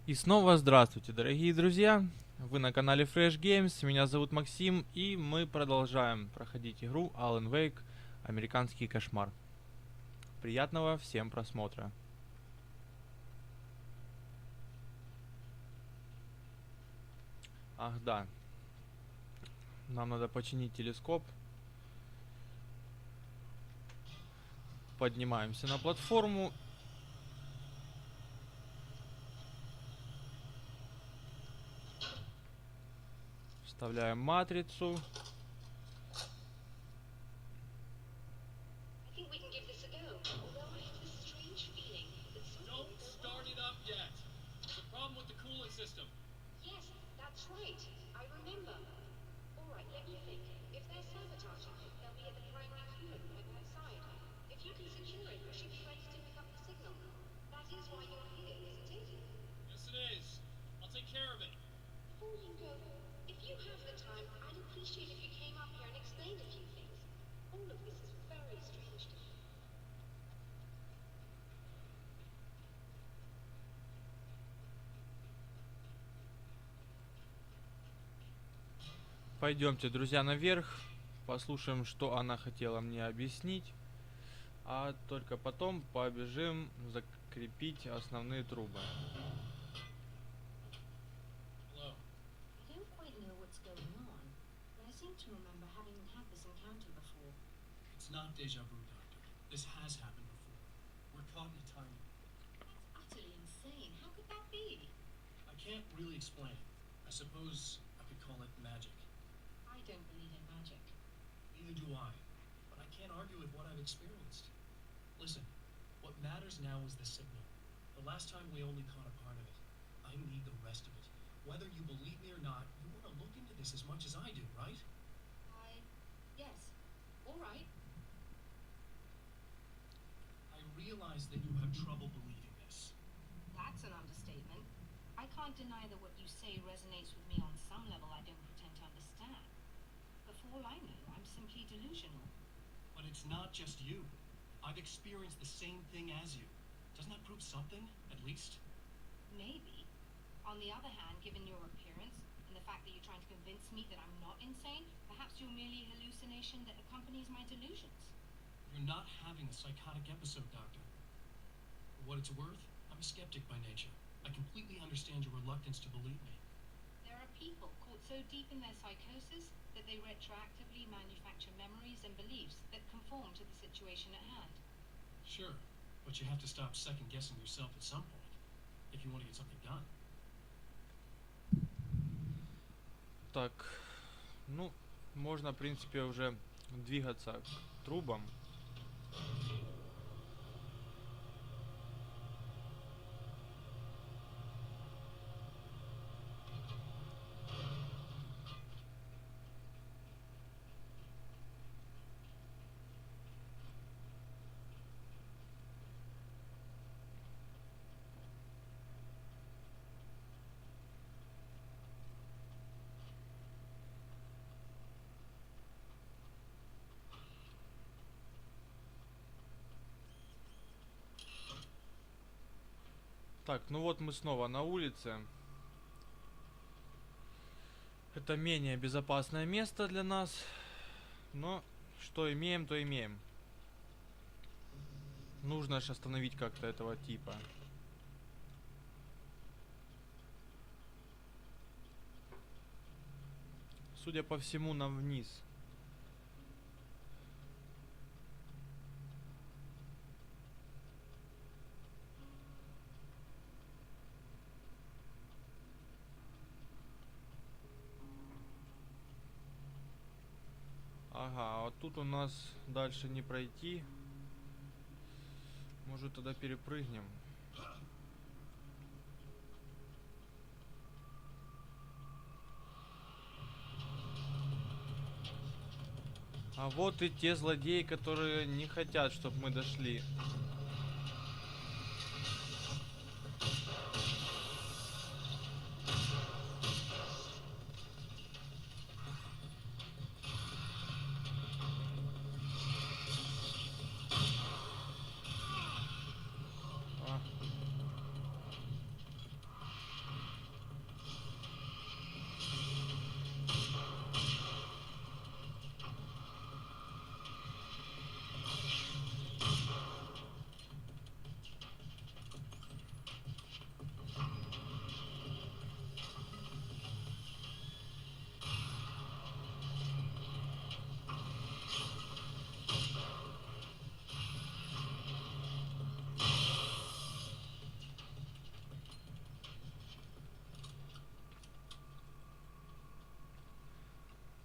И снова здравствуйте, дорогие друзья! Вы на канале FreshGames, меня зовут Максим, и мы продолжаем проходить игру Alan Wake Американский кошмар. Приятного всем просмотра! Ах да, нам надо починить телескоп. Поднимаемся на платформу. Вставляем матрицу. Пойдемте, друзья, наверх. Послушаем, что она хотела мне объяснить. А только потом побежим закрепить основные трубы. Not deja vu, Doctor. This has happened before. We're caught in a time loop. That's utterly insane. How could that be? I can't really explain. I suppose I could call it magic. I don't believe in magic. Neither do I. But I can't argue with what I've experienced. Listen, what matters now is the signal. The last time we only caught a part of it. I need the rest of it. Whether you believe me or not, you want to look into this as much as I do, right? Yes. All right. I realize that you have trouble believing this. That's an understatement. I can't deny that what you say resonates with me on some level I don't pretend to understand. But for all I know, I'm simply delusional. But it's not just you. I've experienced the same thing as you. Doesn't that prove something, at least? Maybe. On the other hand, given your appearance and the fact that you're trying to convince me that I'm not insane, perhaps you're merely a hallucination that accompanies my delusions. You're not having a psychotic episode, Doctor. For what it's worth, I'm a skeptic by nature. I completely understand your reluctance to believe me. There are people caught so deep in their psychosis that they retroactively manufacture memories and beliefs that conform to the situation at hand. Sure, but you have to stop second-guessing yourself at some point, if you want to get something done. Так, ну, можно, в принципе, уже двигаться к трубам. Так, ну вот мы снова на улице. Это менее безопасное место для нас. Но что имеем, то имеем. Нужно же остановить как-то этого типа. Судя по всему, нам вниз. Ага, а вот тут у нас дальше не пройти. Может, тогда перепрыгнем. А вот и те злодеи, которые не хотят, чтобы мы дошли.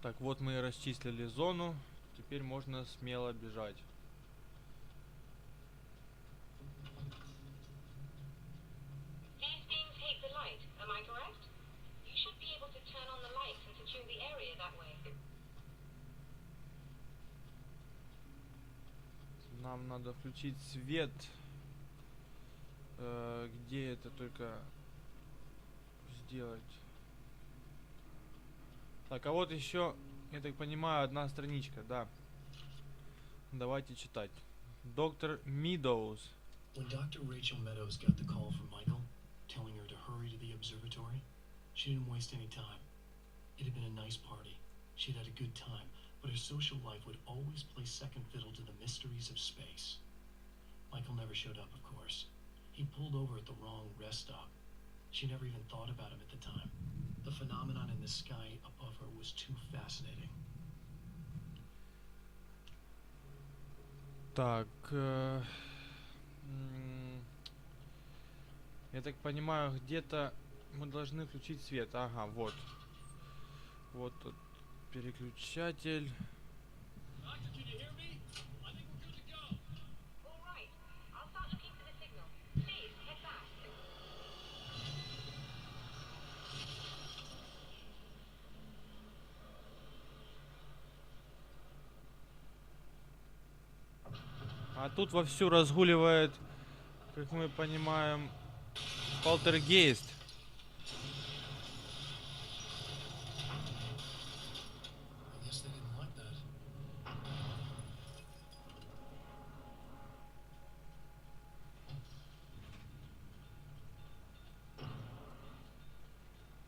Так, вот мы и расчислили зону. Теперь можно смело бежать. These beams hate the light, am I correct? You should be able to turn on the lights and secure the area that way. Нам надо включить свет. Где это только сделать? Так, а вот еще, я так понимаю, одна страничка, да. Давайте читать. Доктор Мидоуз. When Dr. Rachel Meadows got the call from Michael, telling her to hurry to the observatory, she didn't waste any time. It had been a nice party. She'd had a good time, but her social life would always play second fiddle to the mysteries of space. Michael never showed up, of course. He pulled over at the wrong rest stop. She never even thought about him at the time. The phenomenon in the sky above her was too fascinating. Так, я так понимаю, где-то мы должны включить свет. Ага, вот. Вот тут переключатель. Doctor, can you hear me? I think we're good to go. All right, I'll start looking for the signal. Please, head back. А тут вовсю разгуливает, как мы понимаем, полтергейст. I guess they didn't like that.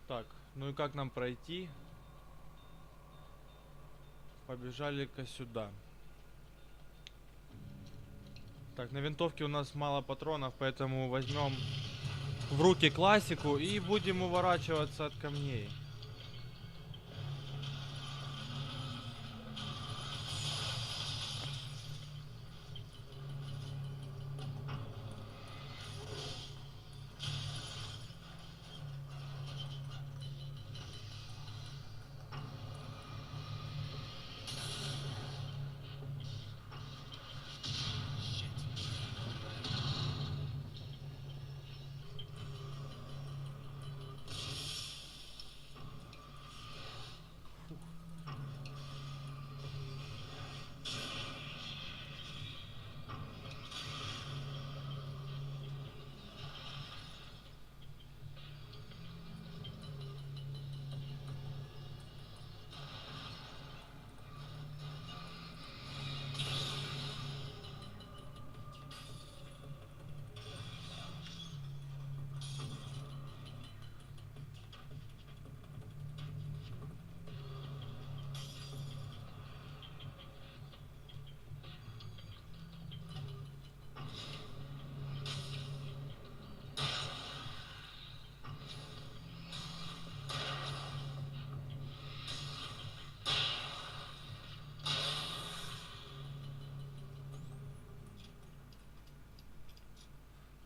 Так, ну и как нам пройти? Побежали-ка сюда. Так, на винтовке у нас мало патронов, поэтому возьмем в руки классику и будем уворачиваться от камней.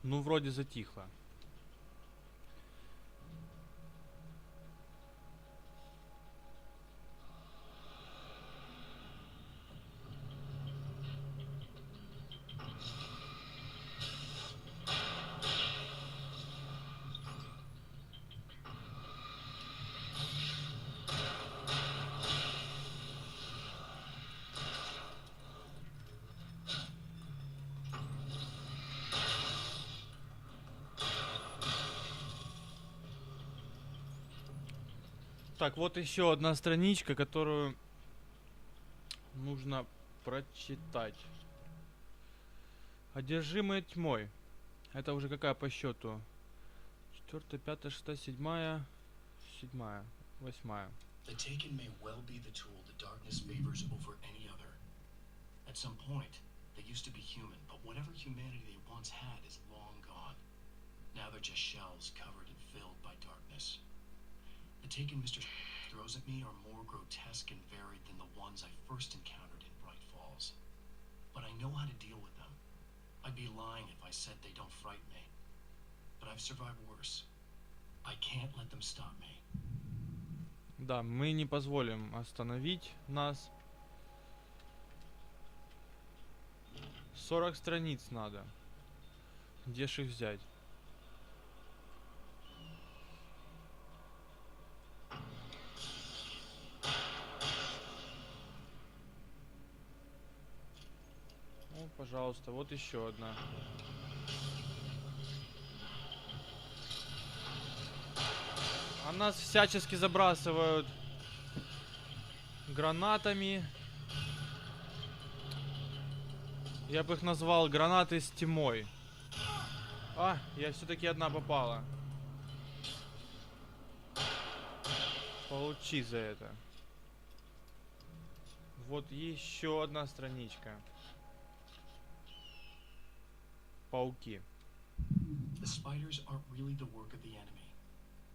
Ну, вроде затихло. Так, вот еще одна страничка, которую нужно прочитать. Одержимые тьмой. Это уже какая по счету? 4, 5, 6, 7, 7, 8. The Taken may well be the tool the darkness favors over any other. At some point, they used to be human, but whatever humanity they once had is long gone. Now they're just shells covered and filled by darkness. The Taken Mr. throws at me are more grotesque and varied than the ones I first encountered in Bright Falls. But I know how to deal with them. I'd be lying if I said they don't frighten me. But I've survived worse. I can't let them stop me. Да, мы не позволим остановить нас. 40 страниц надо. Где ж их взять? Ну, пожалуйста, вот еще одна. А нас всячески забрасывают гранатами. Я бы их назвал гранаты с тьмой. А, я все-таки одна попала. Получи за это. Вот еще одна страничка. Пауки. The spiders aren't really the work of the enemy.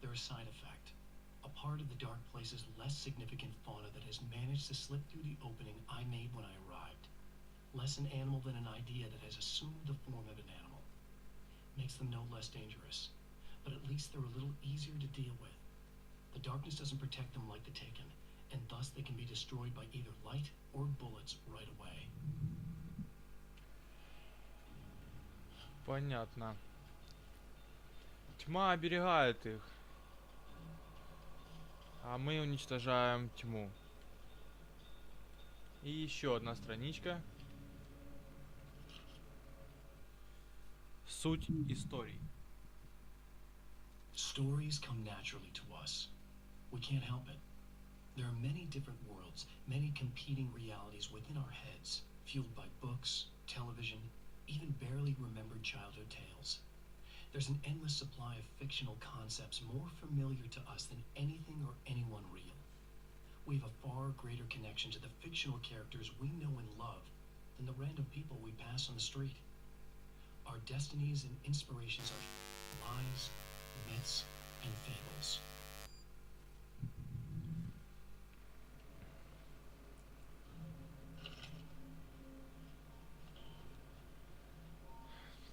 They're a side effect. A part of the dark place's less significant fauna that has managed to slip through the opening I made when I arrived. Less an animal than an idea that has assumed the form of an animal. Makes them no less dangerous, but at least they're a little easier to deal with. The darkness doesn't protect them like the Taken, and thus they can be destroyed by either light or bullets right away. Понятно. Тьма оберегает их. А мы уничтожаем тьму. И еще одна страничка. Суть историй. Stories come naturally to us. We can't help it. There are many different worlds, many competing realities within our heads, fueled by books, television, even barely remembered childhood tales. There's an endless supply of fictional concepts more familiar to us than anything or anyone real. We have a far greater connection to the fictional characters we know and love than the random people we pass on the street. Our destinies and inspirations are lies, myths, and fables.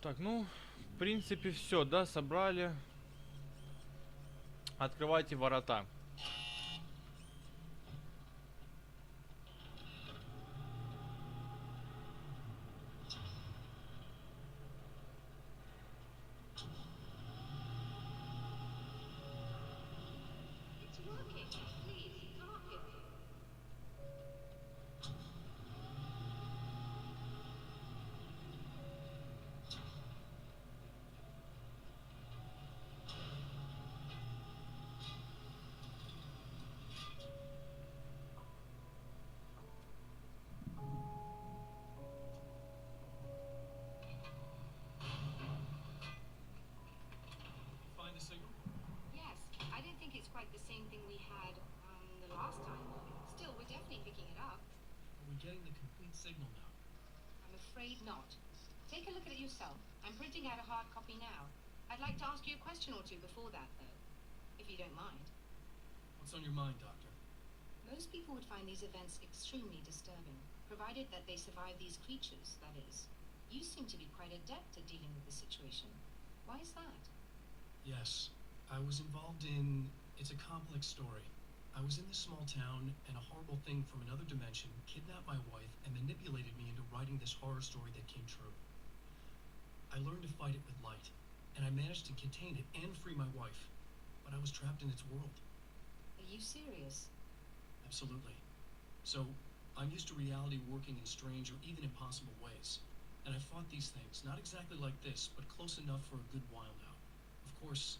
Так, ну, в принципе, все, да, собрали. Открывайте ворота. It's working. Please, come up with me. Find the signal? Yes, I don't think it's quite the same thing we had the last time. Still, we're definitely picking it up. Are we getting the complete signal now? I'm afraid not. Take a look at it yourself. I'm printing out a hard copy now. I'd like to ask you a question or two before that, though, if you don't mind. What's on your mind, Doctor? Most people would find these events extremely disturbing, provided that they survive these creatures, that is. You seem to be quite adept at dealing with the situation. Why is that? Yes, I was involved in... It's a complex story. I was in this small town, and a horrible thing from another dimension kidnapped my wife and manipulated me into writing this horror story that came true. I learned to fight it with light, and I managed to contain it and free my wife, but I was trapped in its world. Are you serious? Absolutely. So, I'm used to reality working in strange or even impossible ways. And I've fought these things, not exactly like this, but close enough for a good while now. Of course,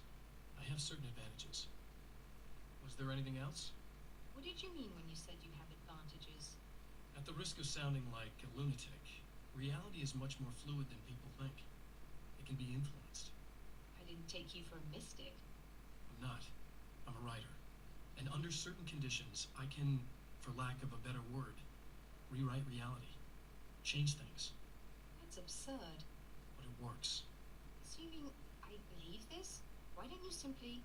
I have certain advantages. Was there anything else? What did you mean when you said you have advantages? At the risk of sounding like a lunatic, reality is much more fluid than people think. It can be influenced. I didn't take you for a mystic. I'm not. I'm a writer. And under certain conditions, I can, for lack of a better word, rewrite reality. Change things. That's absurd. But it works. Assuming I believe this, why don't you simply,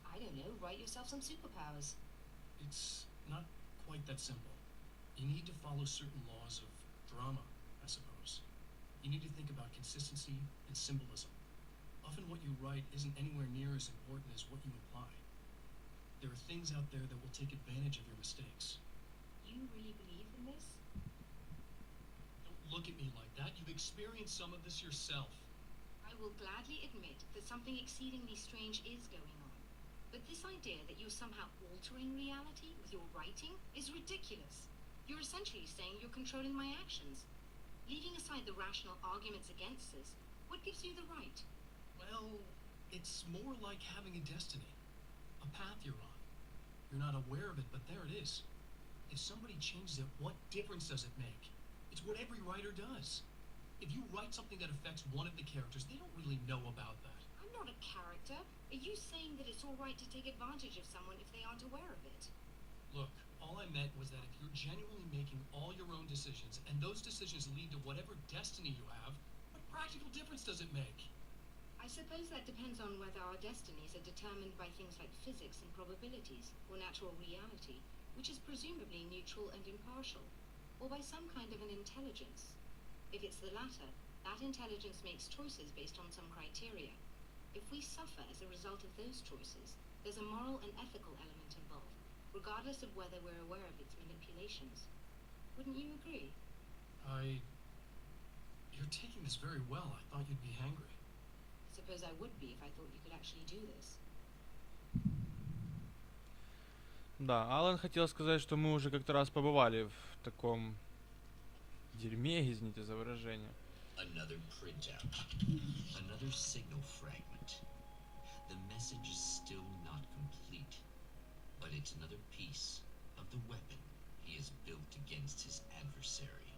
I don't know, write yourself some superpowers? It's not quite that simple. You need to follow certain laws of drama, I suppose. You need to think about consistency and symbolism. Often what you write isn't anywhere near as important as what you imply. There are things out there that will take advantage of your mistakes. You really believe in this? Don't look at me like that. You've experienced some of this yourself. I will gladly admit that something exceedingly strange is going on. But this idea that you're somehow altering reality with your writing is ridiculous. You're essentially saying you're controlling my actions. Leaving aside the rational arguments against this, what gives you the right? Well, it's more like having a destiny. A path you're on. You're not aware of it, but there it is. If somebody changes it, what difference does it make? It's what every writer does. If you write something that affects one of the characters, they don't really know about that. I'm not a character. Are you saying that it's all right to take advantage of someone if they aren't aware of it? Look, all I meant was that if you're genuinely making all your own decisions, and those decisions lead to whatever destiny you have, what practical difference does it make? I suppose that depends on whether our destinies are determined by things like physics and probabilities, or natural reality, which is presumably neutral and impartial, or by some kind of an intelligence. If it's the latter, that intelligence makes choices based on some criteria. If we suffer as a result of those choices, there's a moral and ethical element involved, regardless of whether we're aware of its manipulations. Wouldn't you agree? You're taking this very well. I thought you'd be angry. I suppose I would be if I thought you could actually do this. Да, Алан хотел сказать, что мы уже как-то раз побывали в таком дерьме, извините за выражение. Another printout. Another signal fragment. The message is still not complete, but it's another piece of the weapon he has built against his adversary.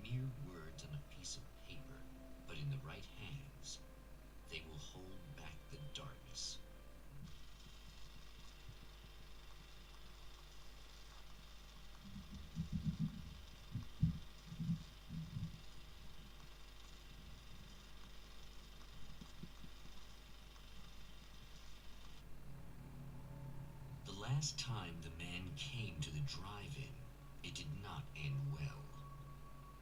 Mere words on a piece of paper, but in the right hands, they will hold back the darkness. The last time the man came to the drive-in, it did not end well.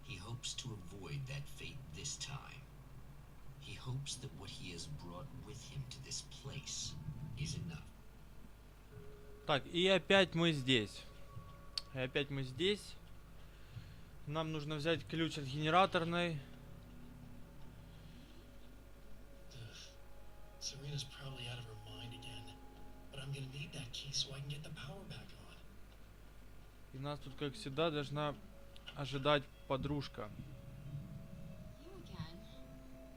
He hopes to avoid that fate this time. He hopes that what he has brought with him to this place is enough. Так, и опять мы здесь. И опять мы здесь. Нам нужно взять ключ от генераторной. Serena's probably out of her mind again, but I'm gonna need that key so I can get the power back on. И нас тут, как всегда, должна ожидать подружка. You again.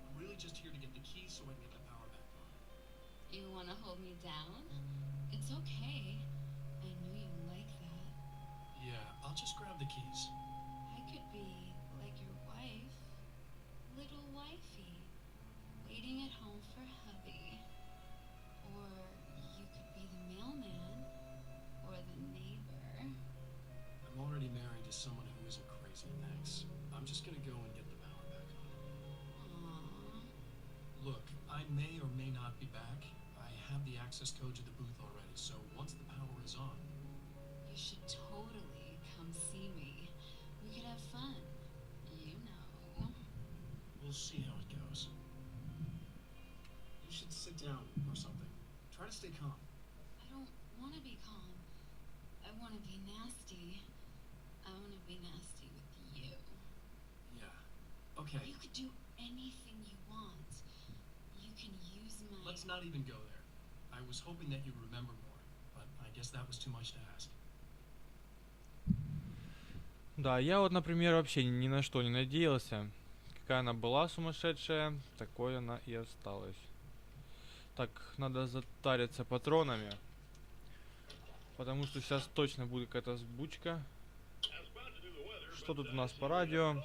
I'm really just here to get the key so I can get the power back on. You want to hold me down? It's okay. I know you like that. Yeah, I'll just grab the keys. I could be like your wife, little wifey, waiting at home for hubby. Or you could be the mailman, or the neighbor. I'm already married to someone who isn't crazy, thanks. I'm just gonna go and get the power back on. Aww. Look, I may or may not be back. I have the access code to the booth already, so once the power is on... You should totally come see me. We could have fun. You know. We'll see how it goes. You should sit down or something. Try to stay calm. I don't want to be calm. I want to be nasty. I want to be nasty with you. Yeah. Okay, You could do anything you want. You can use my... let's not even go there. I was hoping that you'd remember more, but I guess that was too much to ask. Да, я вот, например, вообще ни на что не надеялся. Какая она была сумасшедшая, такой она и осталась. Так, надо затариться патронами. Потому что сейчас точно будет какая-то сбучка. Что тут у нас по радио?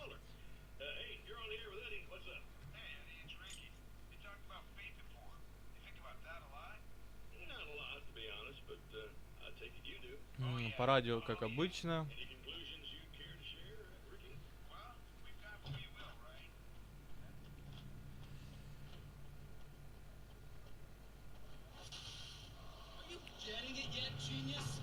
По радио, как обычно. Are you getting it yet, genius?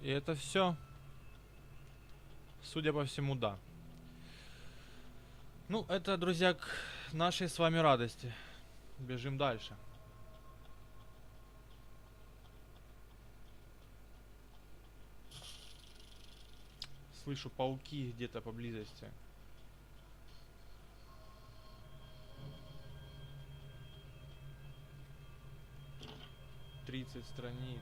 И это все. Судя по всему, да. Ну, это, друзья, к нашей с вами радости. Бежим дальше. Слышу пауки где-то поблизости. 30 страниц.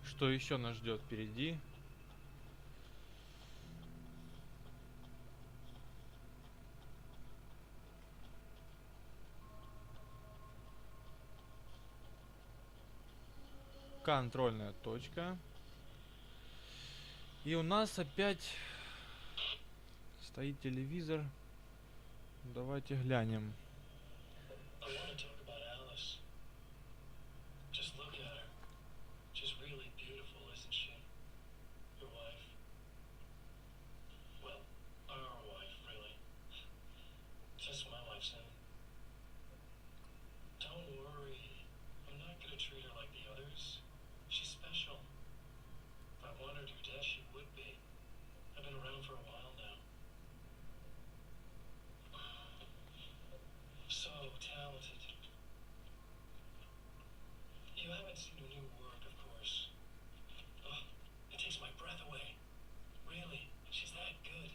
Что еще нас ждет впереди? Контрольная точка. И у нас опять стоит телевизор. Давайте глянем. I want to talk about Alice. Just look at her. She's really beautiful, isn't she? Your wife. Well, our wife, really. Just my wife's in. Don't worry. I'm not gonna treat her like the others. She's special. If I wanted her dead, she would be. I've been around for a while now. So talented. You haven't seen her new work, of course. Oh, it takes my breath away. Really, she's that good.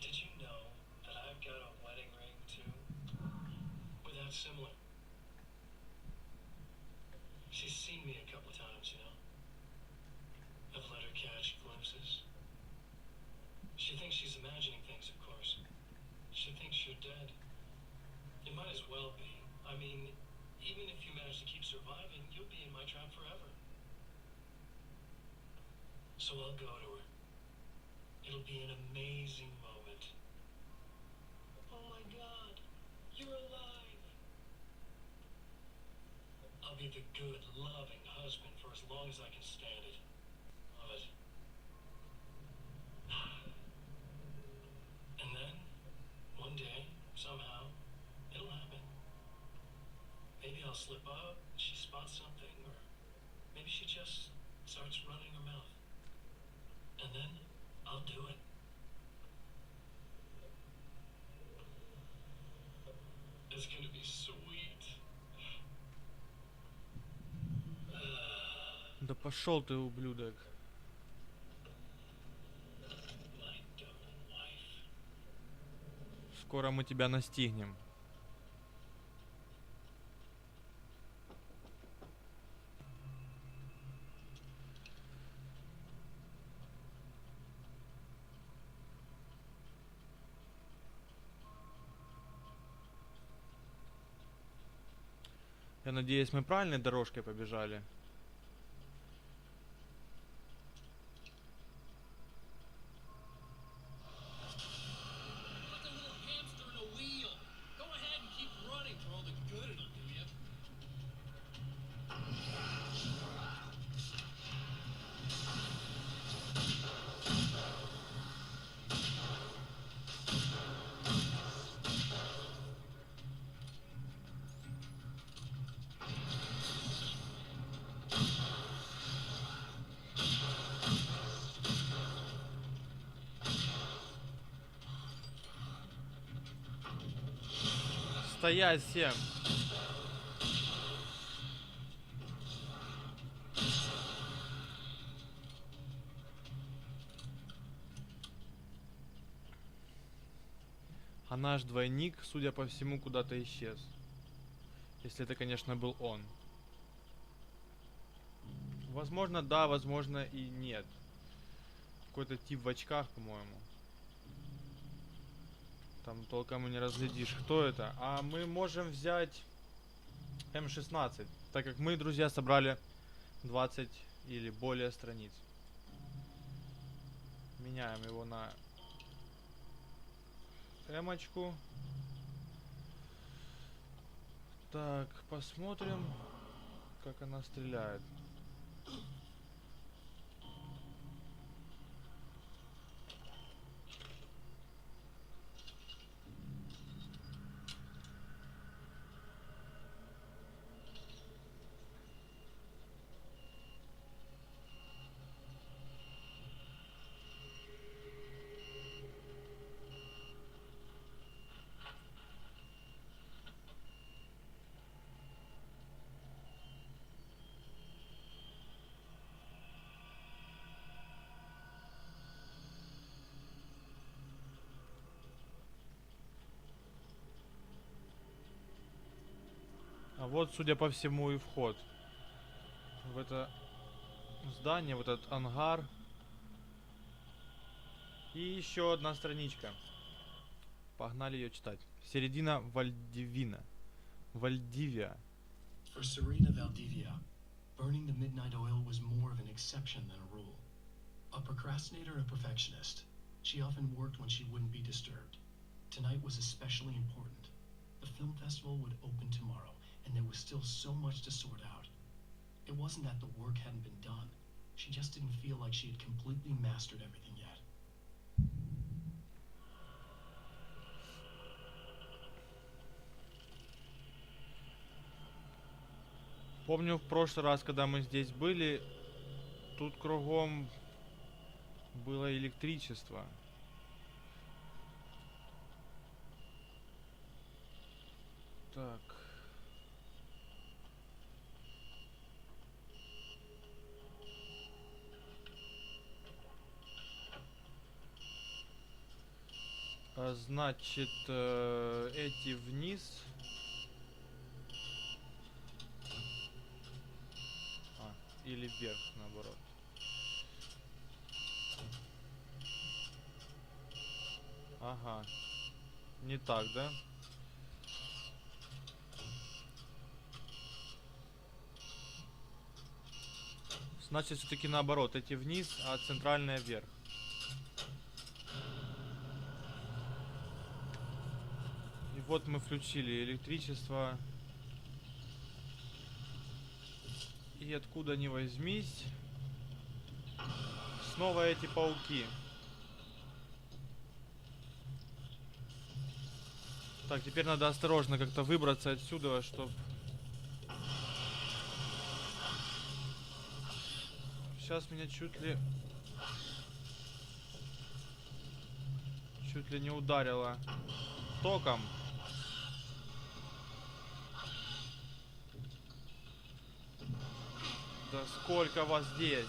Did you know that I've got a wedding ring too? Without similar. She's seen me a couple times, you know. I've let her catch glimpses. She thinks she's imagining things, of course. She thinks you're dead. It might as well be. I mean, even if you manage to keep surviving, you'll be in my trap forever. So I'll go to her. It'll be an amazing moment. Oh my God, you're alive. I'll be the good, loving husband for as long as I can stand it. Love it. And then, one day, somehow, it'll happen. Maybe I'll slip up, she spots something, or maybe she just starts running her mouth. And then, I'll do it. It's gonna be sweet. Да пошел ты, ублюдок. My dumb wife. Скоро мы тебя настигнем. Я надеюсь, мы правильной дорожкой побежали. Like a little hamster in a wheel. Go ahead and keep running for all the good it'll do you. Стоять всем. А наш двойник, судя по всему, куда-то исчез. Если это, конечно, был он. Возможно, да, возможно и нет. Какой-то тип в очках, по-моему. Там толком и не разглядишь, кто это. А мы можем взять М16, так как мы, друзья, собрали 20 или более страниц. Меняем его на М-очку. Так, посмотрим, как она стреляет. А вот, судя по всему, и вход в это здание, в этот ангар. И еще одна страничка. Погнали ее читать. Середина Вальдивина. Вальдивия. For Serena Valdivia, burning the midnight oil was more of an exception than a rule. A procrastinator and perfectionist, she often worked when she wouldn't be disturbed. Tonight was especially important. The film festival would open tomorrow, and there was still so much to sort out. It wasn't that the work hadn't been done. She just didn't feel like she had completely mastered everything yet. Помню, в прошлый раз, когда мы здесь были, тут кругом было электричество. Так. Значит, эти вниз. Или вверх, наоборот. Ага. Не так, да? Значит, все-таки наоборот. Эти вниз, а центральная вверх. И вот мы включили электричество. И откуда ни возьмись, снова эти пауки. Так, теперь надо осторожно как-то выбраться отсюда, чтобы... Сейчас меня чуть ли не ударило током. Да сколько вас здесь?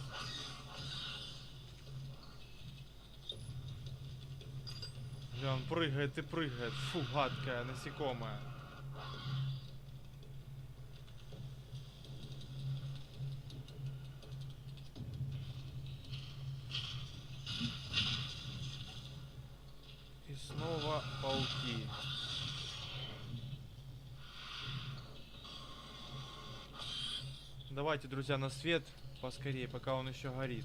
Бля, он прыгает и прыгает. Фу, гадкая насекомая. И снова пауки. Давайте, друзья, на свет поскорее, пока он еще горит.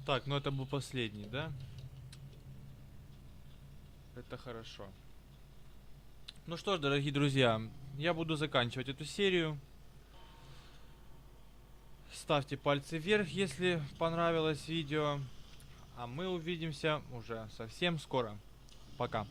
Так, ну это был последний, да? Это хорошо. Ну что ж, дорогие друзья, я буду заканчивать эту серию. Ставьте пальцы вверх, если понравилось видео. А мы увидимся уже совсем скоро. Пока.